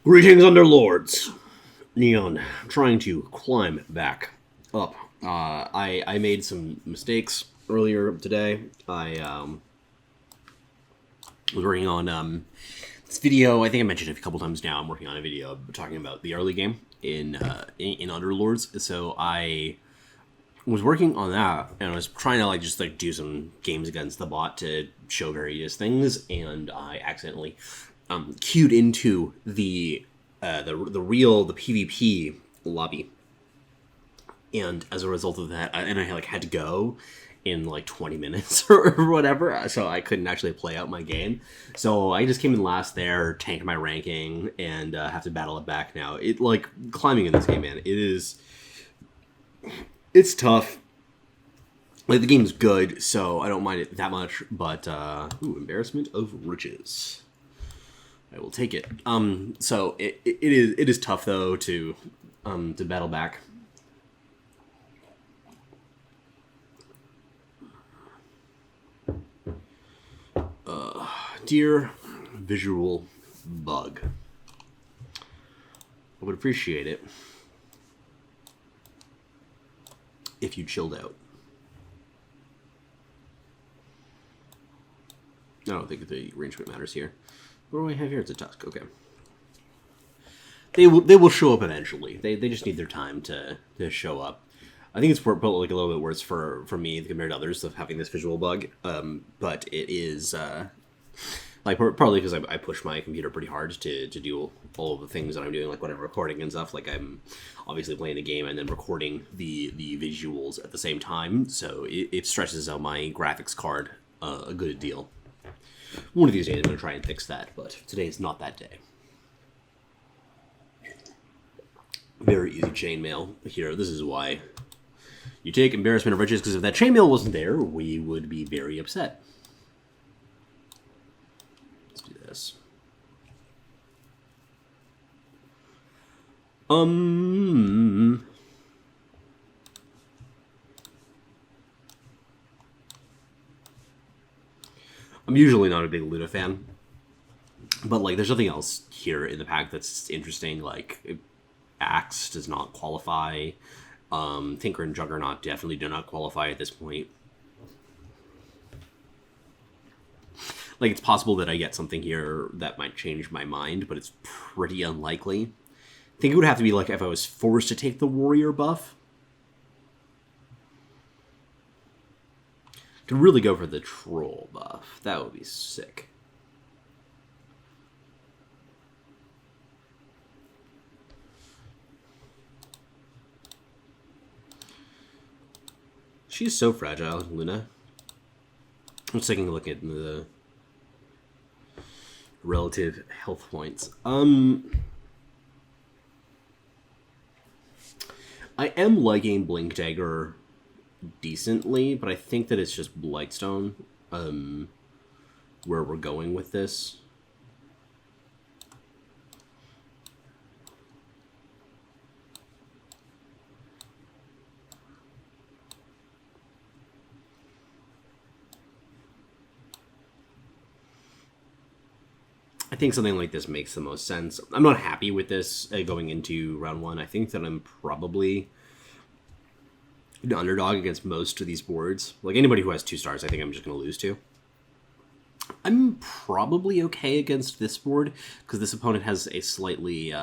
Greetings, Underlords. Neon, I'm trying to climb back up. I made some mistakes earlier today. I was working on this video. I think I mentioned it a couple times now. I'm working on a video talking about the early game in Underlords. So I was working on that, and I was trying to just do some games against the bot to show various things, and I accidentally queued into the PvP lobby, and as a result of that, I had to go in 20 minutes or whatever, so I couldn't actually play out my game. So I just came in last there, tanked my ranking, and have to battle it back now. Climbing in this game, man, it's tough. The game's good, so I don't mind it that much, but embarrassment of riches. I will take it. So it is tough though to battle back. Dear visual bug, I would appreciate it if you chilled out. I don't think the arrangement matters here. What do I have here? It's a tusk. Okay. They will show up eventually. They just need their time to show up. I think it's a little bit worse for me compared to others of having this visual bug. But it is probably because I push my computer pretty hard to do all of the things that I'm doing, like when I'm recording and stuff. Like I'm obviously playing the game and then recording the visuals at the same time, so it stretches out my graphics card a good deal. One of these days I'm going to try and fix that, but today is not that day. Very easy chainmail here. This is why you take embarrassment of riches, because if that chainmail wasn't there, we would be very upset. Let's do this. I'm usually not a big Luna fan, but there's nothing else here in the pack that's interesting. Axe does not qualify. Tinker and Juggernaut definitely do not qualify at this point. It's possible that I get something here that might change my mind, but it's pretty unlikely. I think it would have to be if I was forced to take the warrior buff. Could really go for the troll buff. That would be sick. She's so fragile, Luna. I'm just taking a look at the relative health points. I am liking Blink Dagger decently, but I think that it's just Blightstone where we're going with this. I think something like this makes the most sense. I'm not happy with this going into round one. I think that I'm probably an underdog against most of these boards. Anybody who has 2 stars, I think I'm just going to lose to. I'm probably okay against this board, because this opponent has a slightly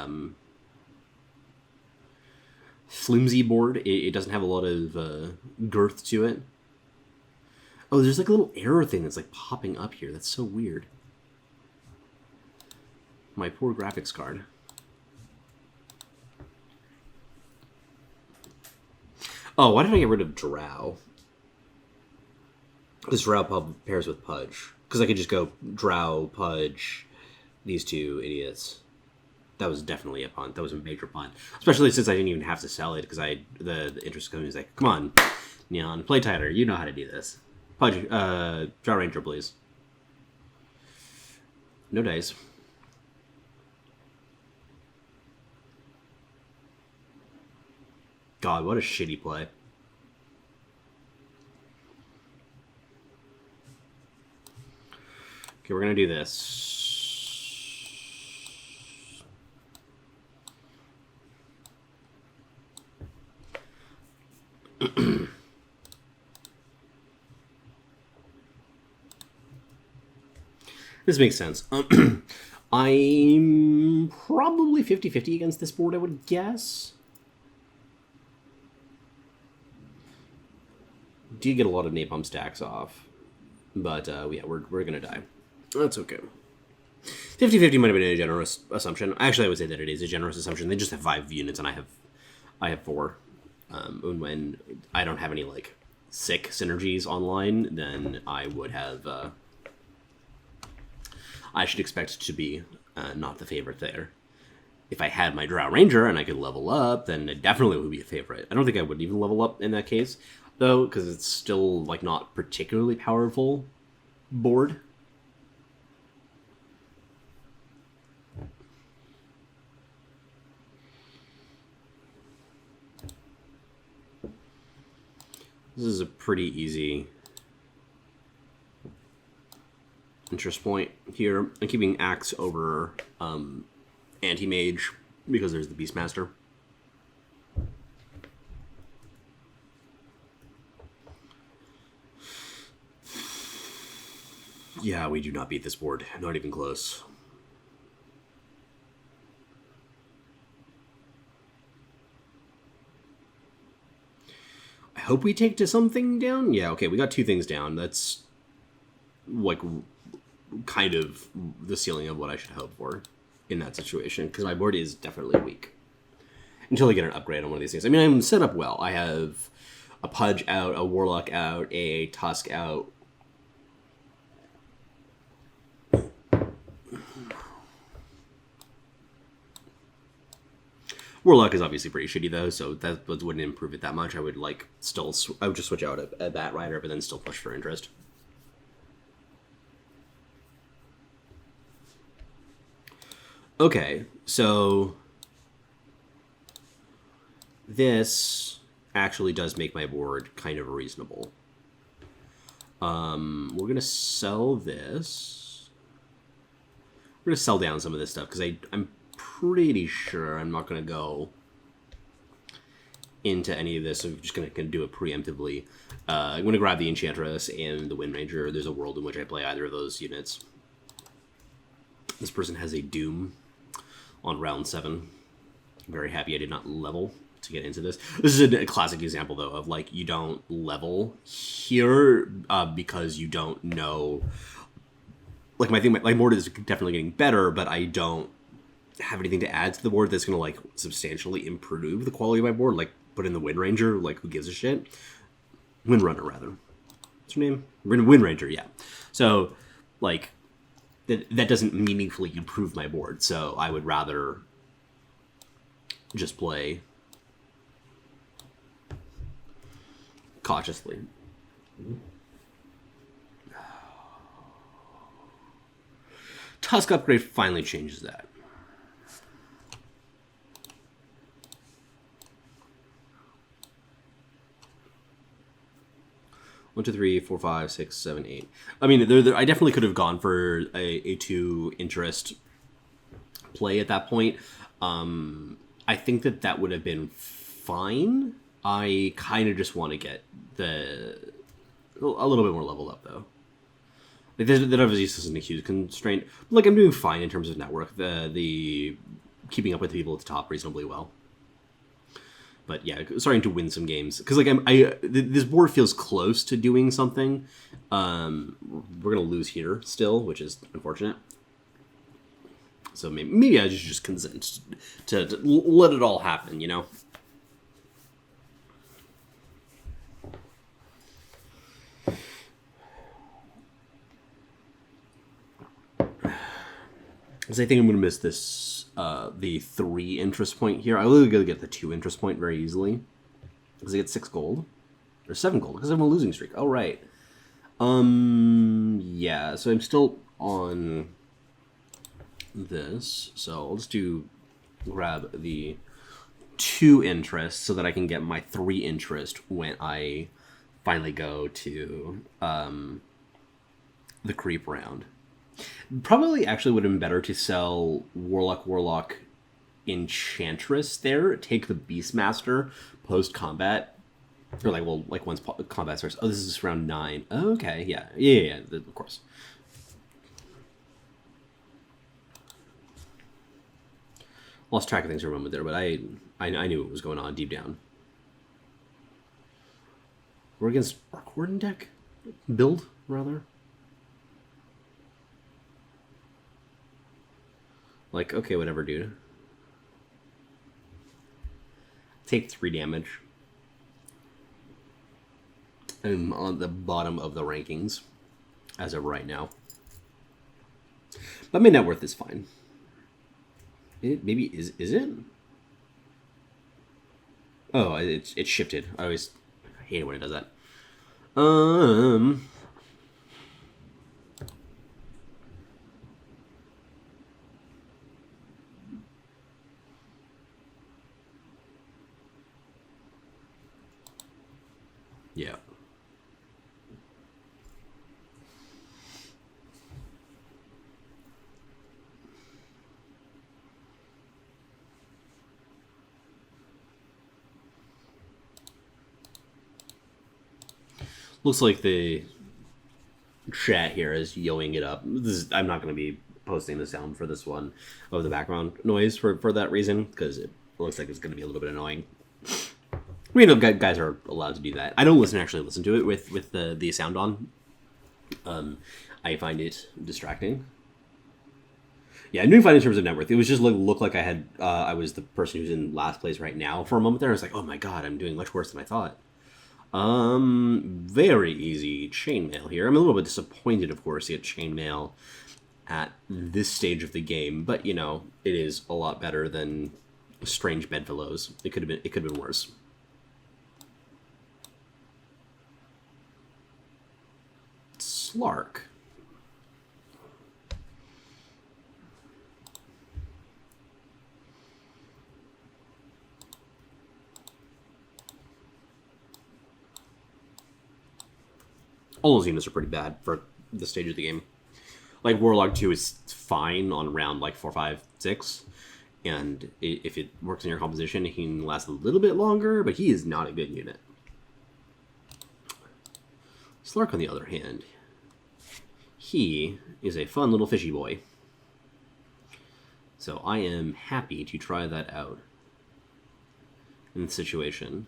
flimsy board. It doesn't have a lot of girth to it. Oh, there's a little error thing that's popping up here. That's so weird. My poor graphics card. Oh, why did I get rid of Drow? This Drow pairs with Pudge. Because I could just go Drow, Pudge, these 2 idiots. That was definitely a punt. That was a major punt. Especially since I didn't even have to sell it, because the interest company was like, come on, Neon, play tighter. You know how to do this. Pudge, Drow Ranger, please. No dice. God, what a shitty play. Okay, we're going to do this. This makes sense. I'm probably 50-50 against this board, I would guess. Do get a lot of napalm stacks off. But, yeah, we're going to die. That's okay. 50-50 might have been a generous assumption. Actually, I would say that it is a generous assumption. They just have 5 units, and I have 4. And when I don't have any, like, sick synergies online, then I would have... I should expect to be not the favorite there. If I had my Drow Ranger and I could level up, then it definitely would be a favorite. I don't think I would even level up in that case, though, because it's still, like, not particularly powerful board. This is a pretty easy interest point here. I'm keeping Axe over Anti-Mage because there's the Beastmaster. Yeah, we do not beat this board. Not even close. I hope we take to something down. Yeah, okay, we got 2 things down. That's, like, kind of the ceiling of what I should hope for in that situation, because my board is definitely weak. Until I get an upgrade on one of these things. I mean, I'm set up well. I have a Pudge out, a Warlock out, a Tusk out. Warlock is obviously pretty shitty though, so that wouldn't improve it that much. I would I would just switch out a Bat Rider, but then still push for interest. Okay, so this actually does make my board kind of reasonable. We're gonna sell this. We're gonna sell down some of this stuff because I'm pretty sure I'm not going to go into any of this. I'm just going to do it preemptively. I'm going to grab the Enchantress and the Wind Ranger. There's a world in which I play either of those units. This person has a Doom on round 7. I'm very happy I did not level to get into this. This is a classic example, though, of, like, you don't level here because you don't know... Like, my board is definitely getting better, but I don't have anything to add to the board that's going to, like, substantially improve the quality of my board. Like, put in the Wind Ranger, like, who gives a shit? Wind Runner, rather. What's her name? Wind Ranger, yeah. So, like, that doesn't meaningfully improve my board, so I would rather just play cautiously. Tusk upgrade finally changes that. One, two, three, four, five, six, seven, 8. I mean, I definitely could have gone for a 2 interest play at that point. I think that would have been fine. I kind of just want to get a little bit more leveled up, though. Like, that obviously isn't a huge constraint. But, like, I'm doing fine in terms of network. The keeping up with the people at the top reasonably well. But yeah, starting to win some games because, like, this board feels close to doing something. We're gonna lose here still, which is unfortunate. So maybe I just consent to let it all happen, you know. Because I think I'm gonna miss this. The 3 interest point here. I will get the 2 interest point very easily. Because I get 6 gold. Or 7 gold, because I'm a losing streak. Oh, right. Yeah, so I'm still on this. So I'll just grab the 2 interest so that I can get my 3 interest when I finally go to the creep round. Probably actually would have been better to sell Warlock, Enchantress there. Take the Beastmaster post-combat. Or, like once combat starts. Oh, this is round 9. Oh, okay, yeah, of course. Lost track of things for a moment there, but I knew what was going on deep down. We're against Arc Warden deck? Build, rather? Like, okay, whatever, dude. Take 3 damage. I'm on the bottom of the rankings as of right now. But my net worth is fine. Maybe is it? Oh, it's shifted. I always hate it when it does that. Yeah. Looks like the chat here is yoing it up. I'm not going to be posting the sound for this one of the background noise for that reason, because it looks like it's going to be a little bit annoying. You know, guys are allowed to do that. I don't actually listen to it with the sound on. I find it distracting. Yeah, I'm doing fine in terms of net worth. It was just looked like I was the person who's in last place right now for a moment there. I was like, oh my god, I'm doing much worse than I thought. Very easy chainmail here. I'm a little bit disappointed, of course, to get chainmail at this stage of the game, but you know, it is a lot better than strange bedfellows. It could have been worse. Slark. All those units are pretty bad for the stage of the game. Like, Warlock 2 is fine on round, like, 4, 5, 6. And if it works in your composition, he can last a little bit longer, but he is not a good unit. Slark, on the other hand, he is a fun little fishy boy. So I am happy to try that out in this situation.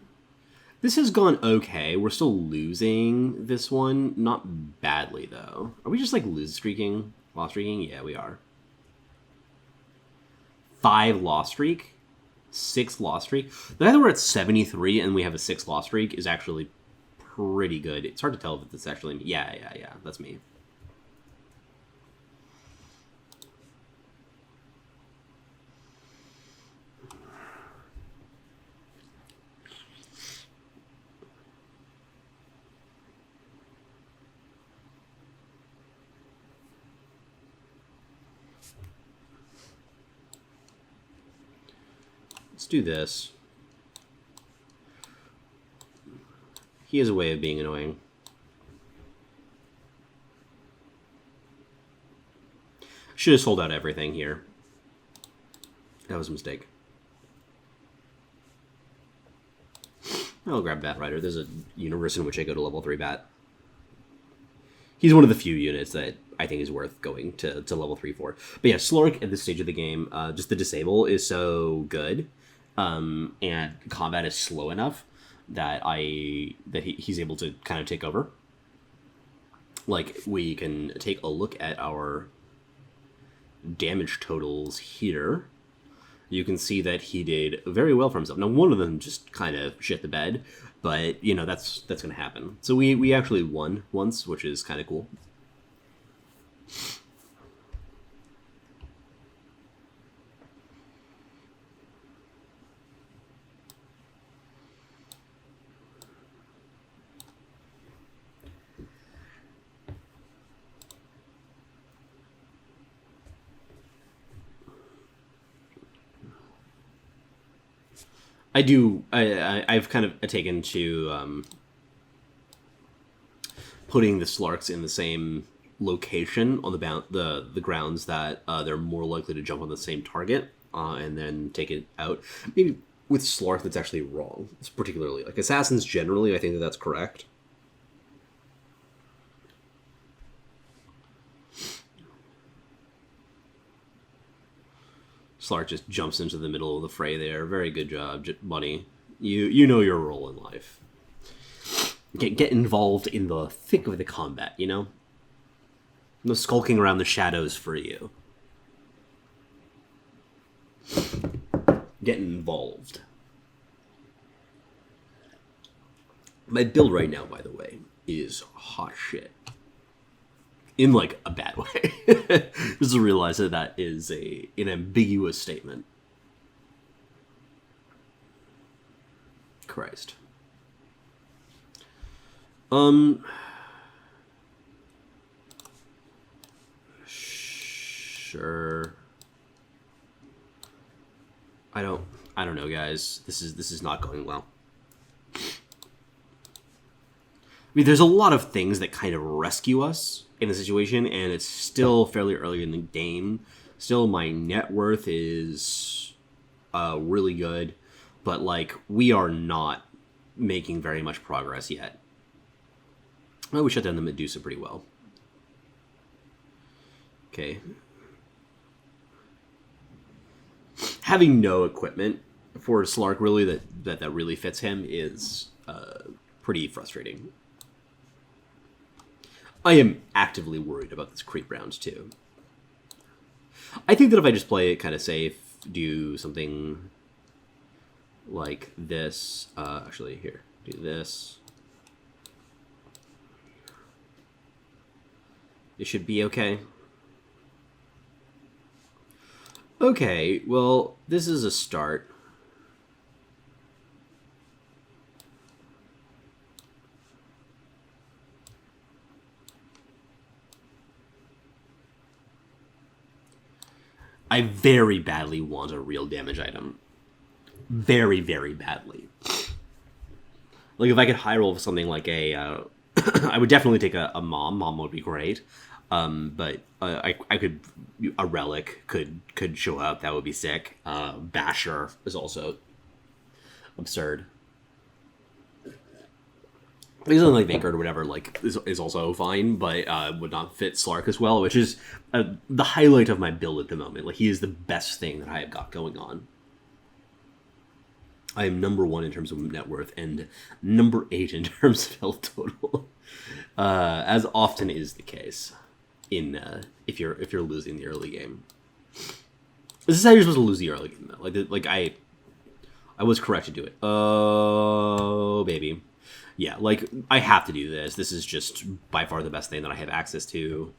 This has gone okay. We're still losing this one. Not badly, though. Are we just, like, loss streaking? Yeah, we are. 5 loss streak? 6 loss streak? The fact that we're at 73 and we have a 6 loss streak is actually pretty good. It's hard to tell if it's actually me. Yeah, that's me. Let's do this. He has a way of being annoying. Should have sold out everything here. That was a mistake. I'll grab Bat Rider. There's a universe in which I go to level 3 Bat. He's one of the few units that I think is worth going to level 3 for. But yeah, Slark at this stage of the game, just the disable is so good. And combat is slow enough that he's able to kind of take over. Like, we can take a look at our damage totals here. You can see that he did very well for himself. Now, one of them just kind of shit the bed, but, you know, that's going to happen. So we actually won once, which is kind of cool. I've kind of taken to putting the Slarks in the same location on the grounds that they're more likely to jump on the same target and then take it out. Maybe with Slark that's actually wrong. It's particularly, like, Assassins generally, I think that's correct. Slark just jumps into the middle of the fray there. Very good job, buddy. You know your role in life. Get involved in the thick of the combat, you know? No skulking around the shadows for you. Get involved. My build right now, by the way, is hot shit. In, like, a bad way. Just to realize that that is an ambiguous statement. Christ. Sure. I don't know, guys. This is not going well. I mean, there's a lot of things that kind of rescue us in a situation, and it's still fairly early in the game. Still, my net worth is really good, but, like, we are not making very much progress yet. Oh, we shut down the Medusa pretty well. Okay. Having no equipment for Slark, really, that really fits him is pretty frustrating. I am actively worried about this creep round, too. I think that if I just play it kind of safe, do something like this. Actually, here, do this. It should be okay. Okay, well, this is a start. I very badly want a real damage item. Very, very badly. Like, if I could high roll something like a... I would definitely take a Mom. Mom would be great. But I could... A Relic could show up. That would be sick. Basher is also absurd. Something like Vanguard or whatever, like, is also fine, but would not fit Slark as well, which is the highlight of my build at the moment. Like, he is the best thing that I have got going on. I am number 1 in terms of net worth and number 8 in terms of health total, as often is the case in if you're losing the early game. This is how you're supposed to lose the early game, though. Like I was correct to do it. Oh, baby. Yeah, like, I have to do this. This is just by far the best thing that I have access to.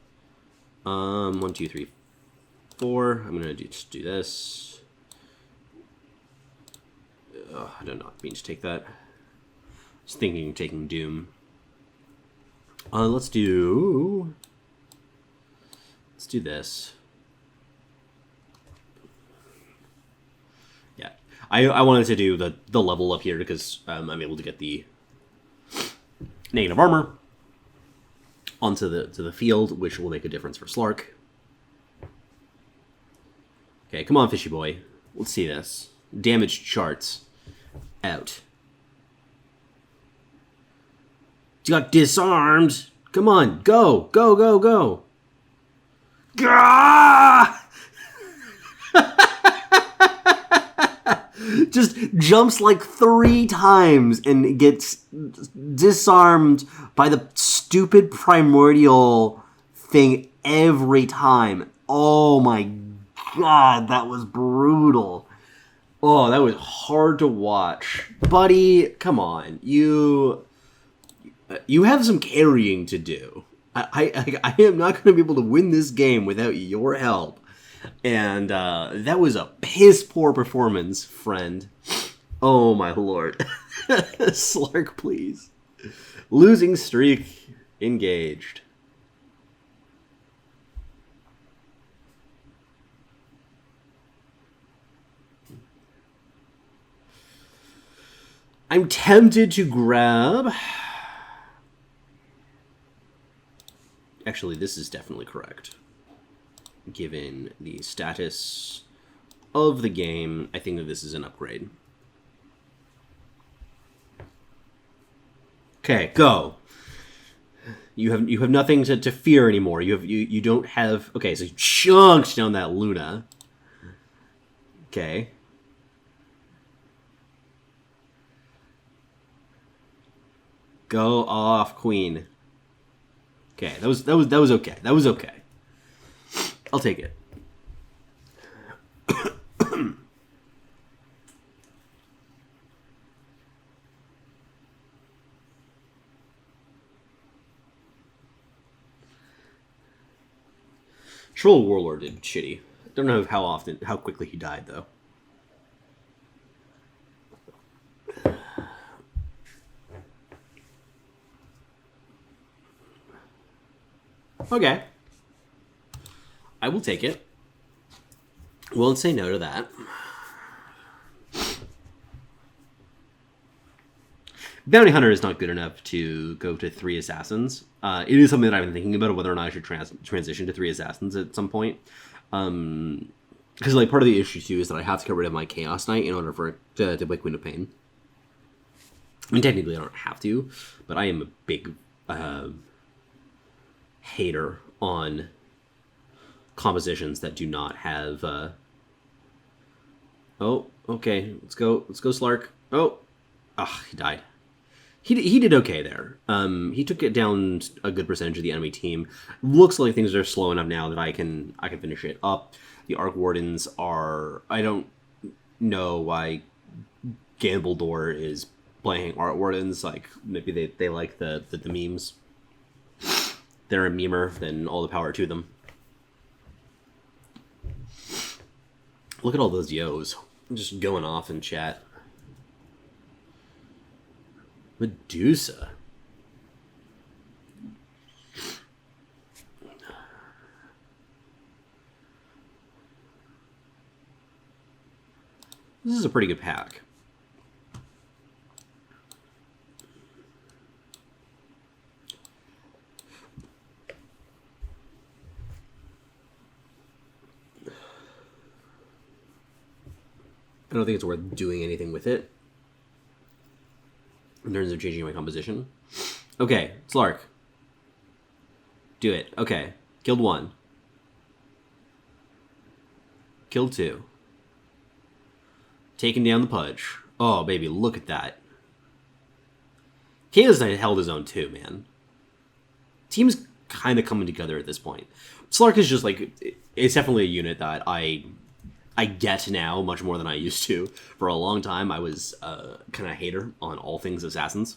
1, 2, 3, 4. I'm gonna just do this. I did not mean to take that. I was thinking of taking Doom. Let's do this. Yeah, I wanted to do the level up here because I'm able to get the negative armor onto the field, which will make a difference for Slark. Okay, come on, fishy boy. Let's see this. Damage charts. Out. You got disarmed. Come on, go, go, go, go. Gah! Just jumps like 3 times and gets disarmed by the stupid primordial thing every time. Oh my god, that was brutal. Oh, that was hard to watch. Buddy, come on. You have some carrying to do. I am not going to be able to win this game without your help. And that was a piss-poor performance, friend. Oh, my lord. Slark, please. Losing streak engaged. I'm tempted to grab... Actually, this is definitely correct. Given the status of the game, I think that this is an upgrade. Okay, go. You have nothing to fear anymore. You don't have... Okay, so you chunked down that Luna. Okay. Go off, queen. Okay, that was okay. That was okay. I'll take it. Troll Warlord did shitty. Don't know how quickly he died though. Okay. I will take it. Won't say no to that. Bounty Hunter is not good enough to go to 3 assassins. It is something that I've been thinking about whether or not I should transition to 3 assassins at some point. Because like part of the issue too is that I have to get rid of my Chaos Knight in order for it to play Queen of Pain. I mean, technically I don't have to, but I am a big hater on compositions that do not have. Oh, okay. Let's go, Slark. Oh, he died. He did okay there. He took it down a good percentage of the enemy team. Looks like things are slow enough now that I can finish it up. The Arc Wardens are... I don't know why Gambledore is playing Arc Wardens. Like, maybe they like the memes. They're a memer, then all the power to them. Look at all those yos. Just going off in chat. Medusa. This is a pretty good pack. I don't think it's worth doing anything with it in terms of changing my composition. Okay, Slark. Do it. Okay. Killed 1. Killed 2. Taking down the Pudge. Oh, baby, look at that. Chaos Knight held his own too, man. Team's kind of coming together at this point. Slark is just like... It's definitely a unit that I get now much more than I used to. For a long time, I was kind of a hater on all things assassins.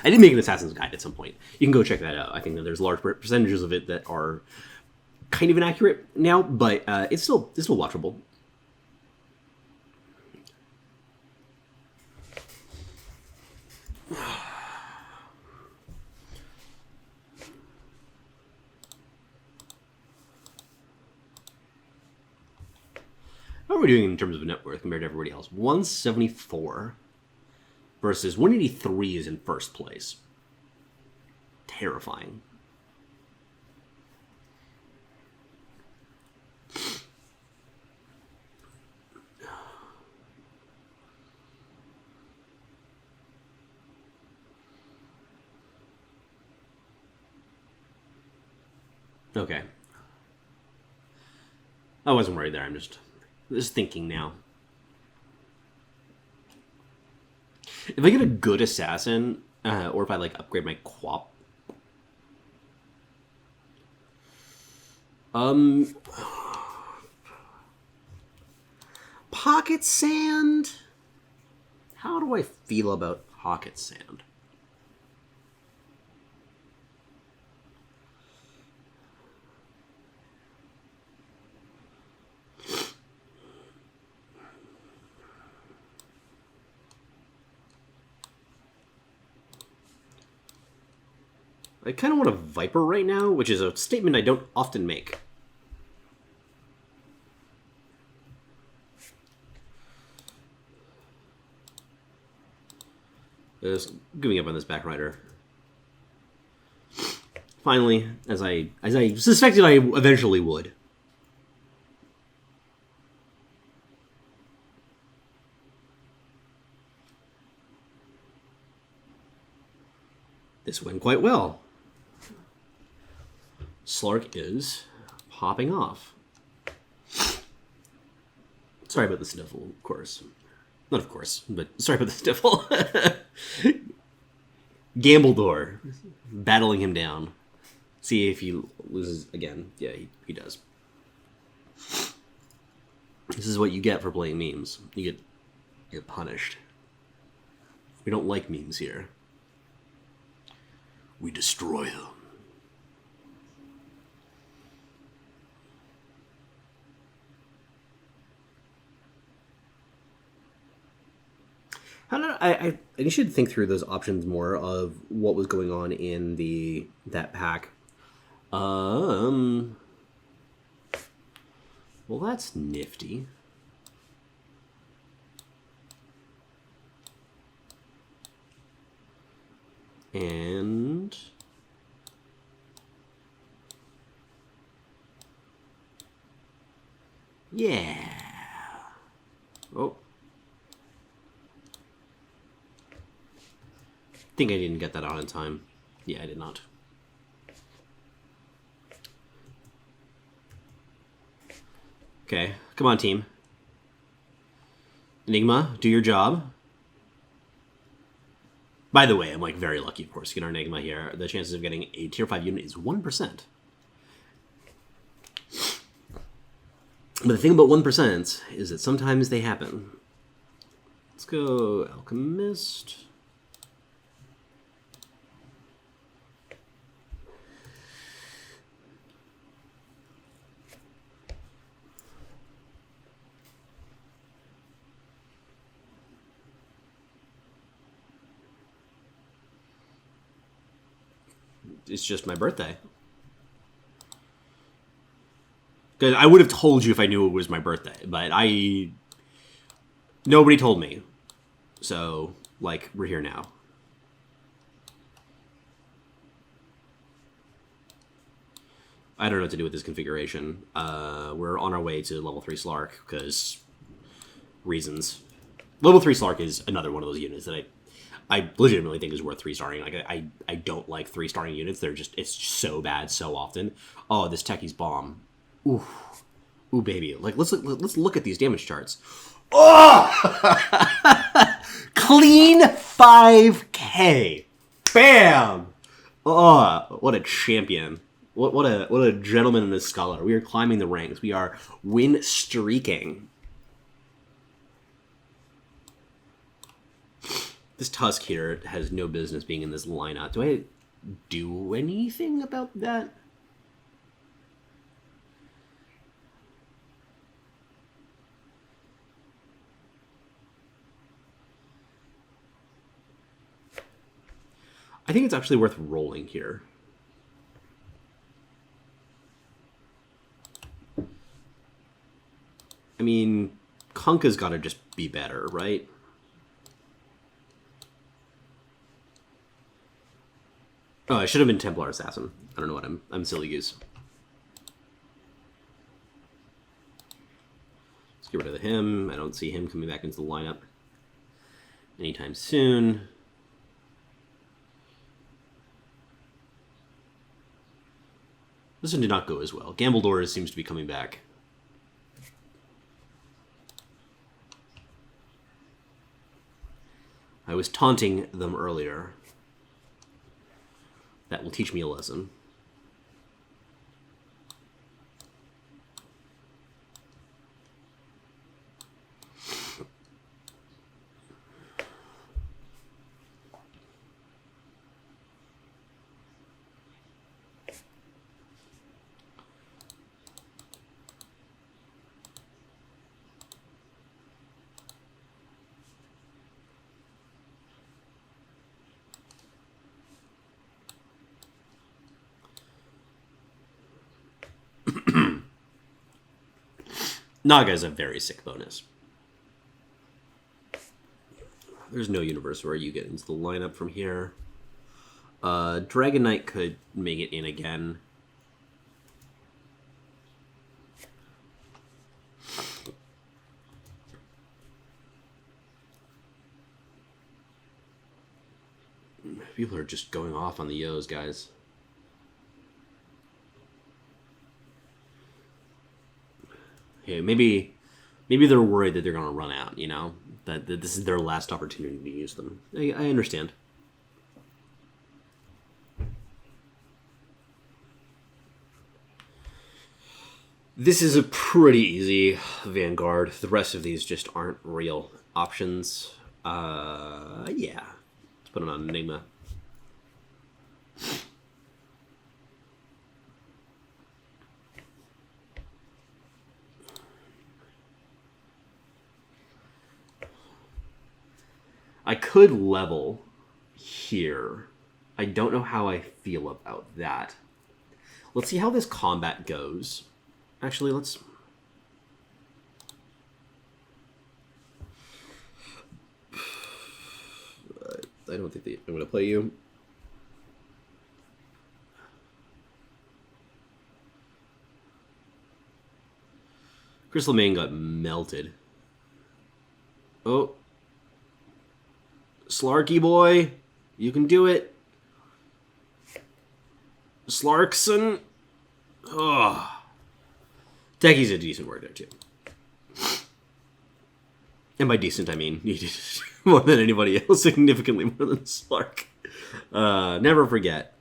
I did make an Assassin's Guide at some point. You can go check that out. I think that there's large percentages of it that are kind of inaccurate now, but it's still watchable. How are we doing in terms of net worth compared to everybody else? 174 versus 183 is in first place. Terrifying. Okay. I wasn't worried there. I'm just thinking now. If I get a good assassin, or if I like upgrade my quap, Pocket Sand. How do I feel about Pocket Sand? I kind of want a Viper right now, which is a statement I don't often make. Just giving up on this back rider. Finally, as I suspected I eventually would. This went quite well. Slark is popping off. Sorry about the sniffle, of course. Not of course, but sorry about the sniffle. Gambledore, battling him down. See if he loses again. Yeah, he does. This is what you get for playing memes. You get punished. We don't like memes here. We destroy them. How did I should think through those options more of what was going on in that pack. Well, that's nifty. And yeah. Oh. I think I didn't get that on in time. Yeah, I did not. Okay, come on, team. Enigma, do your job. By the way, I'm like very lucky, of course, to get our Enigma here. The chances of getting a tier 5 unit is 1%. But the thing about 1% is that sometimes they happen. Let's go Alchemist. It's just my birthday. Because I would have told you if I knew it was my birthday, but nobody told me. So, like, we're here now. I don't know what to do with this configuration. We're on our way to level 3 Slark, because reasons. Level 3 Slark is another one of those units that I legitimately think is worth 3-starring. Like, I don't like 3-starring units. It's so bad so often. Oh, this Techie's bomb. Ooh. Ooh, baby. Like, let's look at these damage charts. Oh! Clean 5K. Bam! Oh, what a champion. What a gentleman and a scholar. We are climbing the ranks. We are win streaking. This Tusk here has no business being in this lineup. Do I do anything about that? I think it's actually worth rolling here. I mean, Kunkka's got to just be better, right? Oh, I should have been Templar Assassin. I don't know what I'm silly goose. Let's get rid of him. I don't see him coming back into the lineup anytime soon. This one did not go as well. Gambledore seems to be coming back. I was taunting them earlier. That will teach me a lesson. Naga is a very sick bonus. There's no universe where you get into the lineup from here. Dragon Knight could make it in again. People are just going off on the Yos, guys. Okay, maybe Maybe they're worried that they're going to run out, you know? That this is their last opportunity to use them. I understand. This is a pretty easy Vanguard. The rest of these just aren't real options. Yeah. Let's put it on Enigma. I could level here. I don't know how I feel about that. Let's see how this combat goes. Actually, let's... I don't think I'm going to play you. Crystal Main got melted. Oh. Slarky boy, you can do it. Slarkson. Oh. Techie's a decent word there, too. And by decent, I mean you did more than anybody else, significantly more than Slark. Never forget.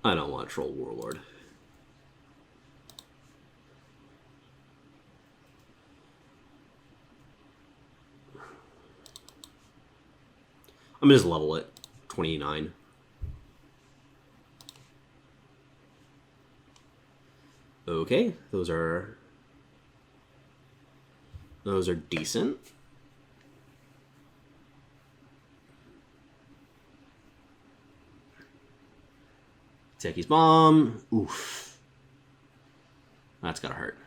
I don't want Troll Warlord. I'm going to just level it. 29. Okay, those are decent. Techie's bomb. Oof. That's gotta hurt.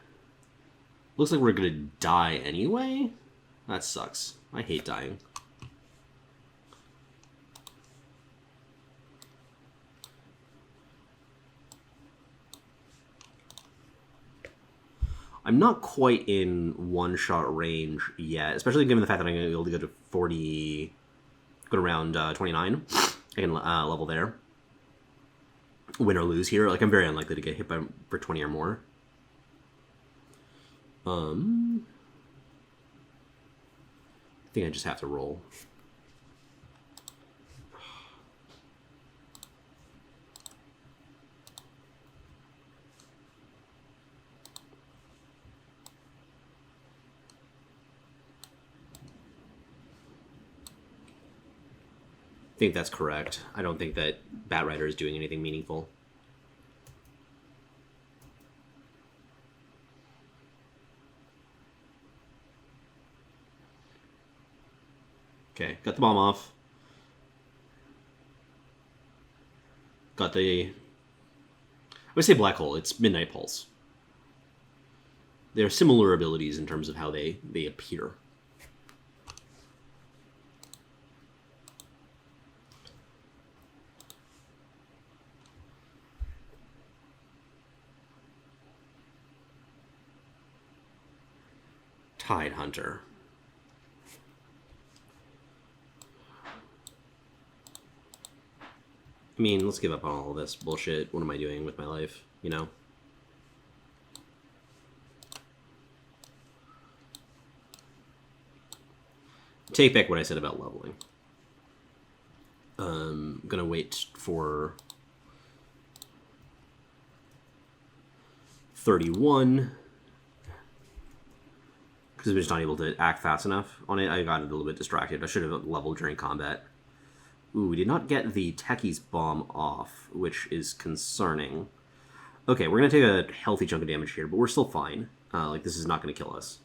Looks like we're gonna die anyway. That sucks. I hate dying. I'm not quite in one-shot range yet, especially given the fact that I'm going to be able to go to 40, go around 29. I can level there. Win or lose here. Like, I'm very unlikely to get hit by for 20 or more. I think I just have to roll. I think that's correct. I don't think that Batrider is doing anything meaningful. Okay, got the bomb off. Got the... I would say Black Hole. It's Midnight Pulse. There are similar abilities in terms of how they appear. Tide Hunter. I mean, let's give up on all this bullshit. What am I doing with my life, you know? Take back what I said about leveling. I'm gonna wait for 31. Because I'm just not able to act fast enough on it. I got a little bit distracted. I should have leveled during combat. Ooh, we did not get the Techie's bomb off, which is concerning. Okay, we're going to take a healthy chunk of damage here, but we're still fine. Like, this is not going to kill us.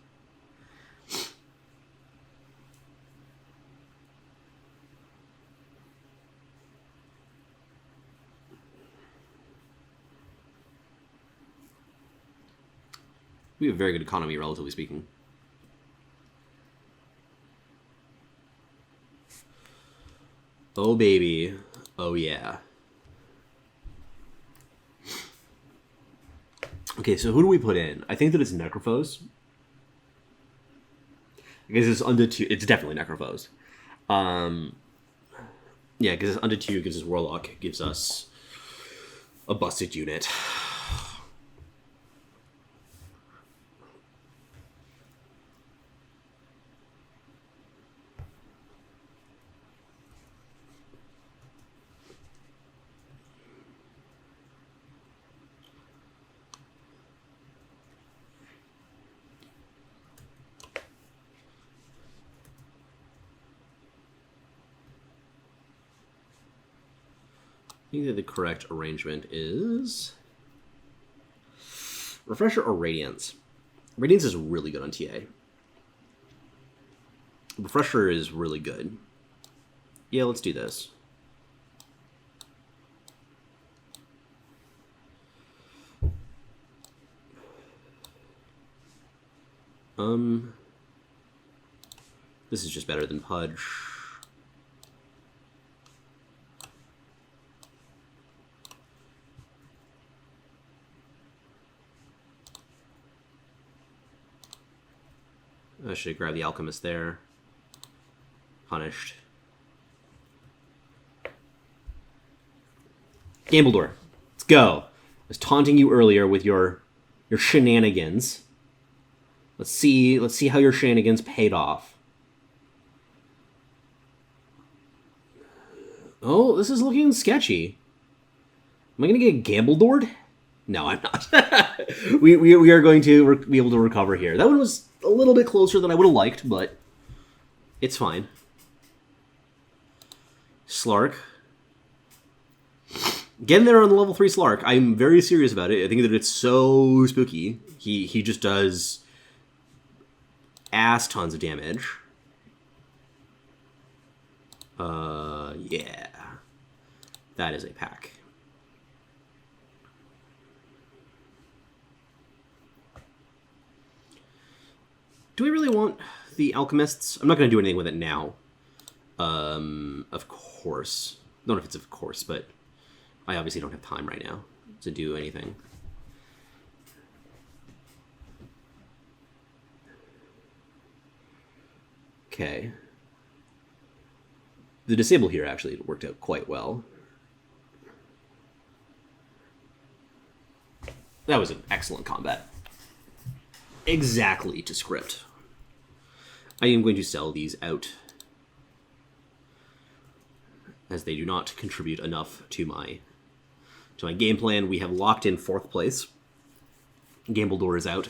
We have a very good economy, relatively speaking. Oh, baby. Oh, yeah. Okay, so who do we put in? I think that it's Necrophos. Because it's under 2. It's definitely Necrophos. Yeah, because under 2 gives us Warlock, gives us a busted unit. I think that the correct arrangement is Refresher or Radiance. Radiance is really good on TA. Refresher is really good. Yeah, let's do this. This is just better than Pudge. I should grab the Alchemist there. Punished. Gambledore, let's go. I was taunting you earlier with your shenanigans. Let's see how your shenanigans paid off. Oh, this is looking sketchy. Am I gonna get Gambledored? No, I'm not. we are going to be able to recover here. That one was a little bit closer than I would have liked, but it's fine. Slark. Getting there on the level 3 Slark. I'm very serious about it. I think that it's so spooky. He just does ass tons of damage. Yeah. That is a pack. Do we really want the Alchemists? I'm not going to do anything with it now. Of course. Don't know if it's of course, but I obviously don't have time right now to do anything. Okay. The disable here actually worked out quite well. That was an excellent combat. Exactly to script. I am going to sell these out, as they do not contribute enough to my game plan. We have locked in 4th place. Gambledore is out.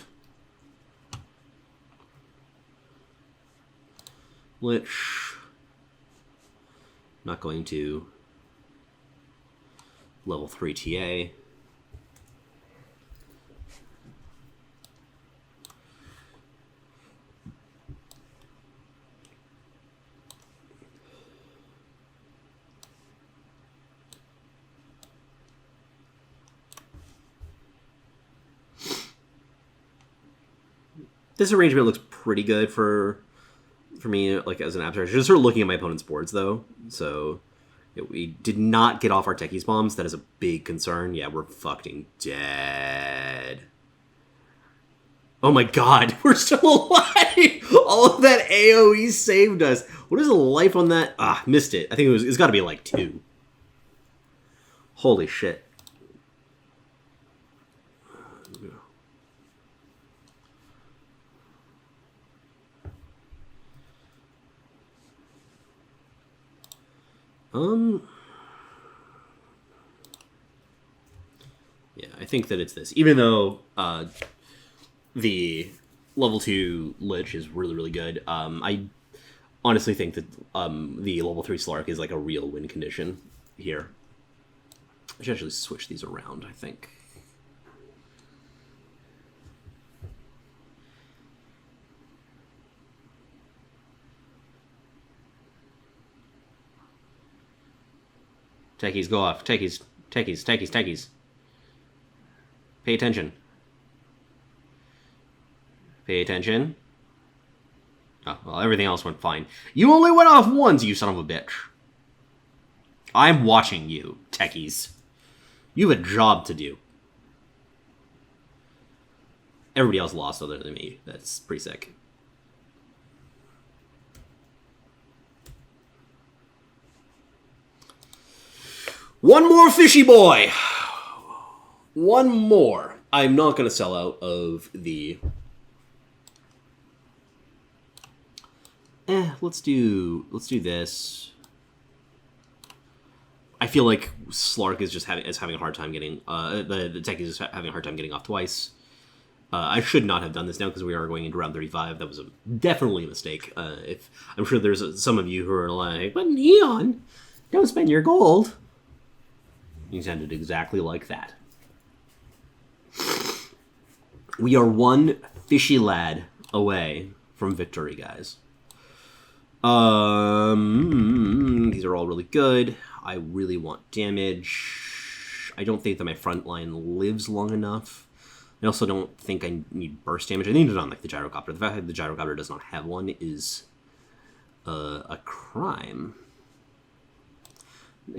Lich. Not going to level 3 TA. This arrangement looks pretty good for me, like as an abstraction. Just sort of looking at my opponent's boards, though. So we did not get off our Techies bombs. That is a big concern. Yeah, we're fucking dead. Oh my god, we're still alive! All of that AoE saved us. What is the life on that? Ah, missed it. I think it's got to be like 2. Holy shit. Yeah, I think that it's this. Even though the level 2 Lich is really, really good, I honestly think that the level 3 Slark is like a real win condition here. I should actually switch these around, I think. Techies, go off. Techies, techies, techies, techies. Pay attention. Pay attention. Oh, well, everything else went fine. You only went off once, you son of a bitch. I'm watching you, techies. You have a job to do. Everybody else lost other than me. That's pretty sick. One more fishy boy. One more. I'm not going to sell out of the... let's do this. I feel like Slark is just having a hard time getting... the tech is just having a hard time getting off twice. I should not have done this now because we are going into round 35. That was definitely a mistake. If I'm sure there's some of you who are like, but Neon, don't spend your gold. You sounded exactly like that. We are one fishy lad away from victory, guys. These are all really good. I really want damage. I don't think that my front line lives long enough. I also don't think I need burst damage. I need it on like the gyrocopter. The fact that the gyrocopter does not have one is a crime.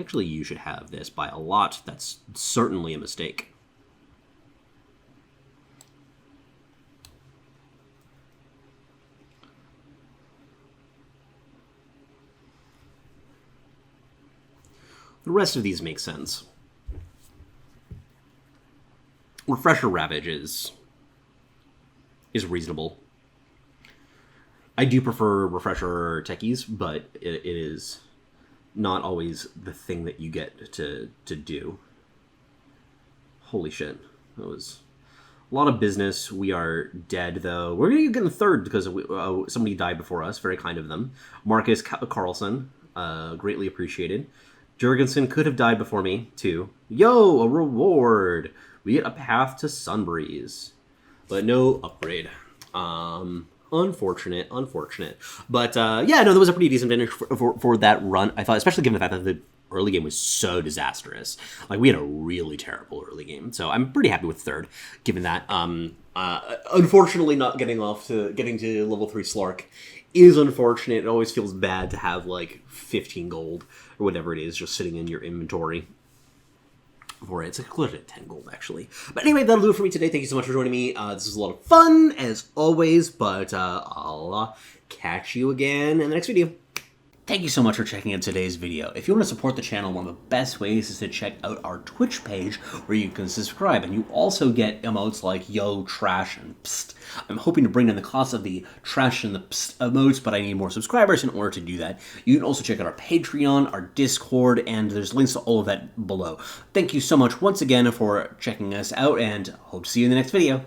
Actually, you should have this by a lot. That's certainly a mistake. The rest of these make sense. Refresher Ravage is reasonable. I do prefer Refresher Techies, but it is not always the thing that you get to do. Holy shit. That was a lot of business. We are dead, though. We're going to get in third because somebody died before us. Very kind of them. Marcus Carlson. Greatly appreciated. Jurgensen could have died before me, too. Yo, a reward! We get a path to Sunbreeze. But no upgrade. Unfortunate. But, yeah, no, that was a pretty decent finish for that run. I thought, especially given the fact that the early game was so disastrous. Like, we had a really terrible early game. So I'm pretty happy with third, given that. Unfortunately, not getting to level 3 Slark is unfortunate. It always feels bad to have, like, 15 gold or whatever it is just sitting in your inventory. For it. It's closer to 10 gold, actually. But anyway, that'll do it for me today. Thank you so much for joining me. This was a lot of fun, as always, but I'll catch you again in the next video. Thank you so much for checking out today's video. If you want to support the channel, one of the best ways is to check out our Twitch page where you can subscribe, and you also get emotes like yo, trash, and psst. I'm hoping to bring down the cost of the trash and the psst emotes, but I need more subscribers in order to do that. You can also check out our Patreon, our Discord, and there's links to all of that below. Thank you so much once again for checking us out, and hope to see you in the next video.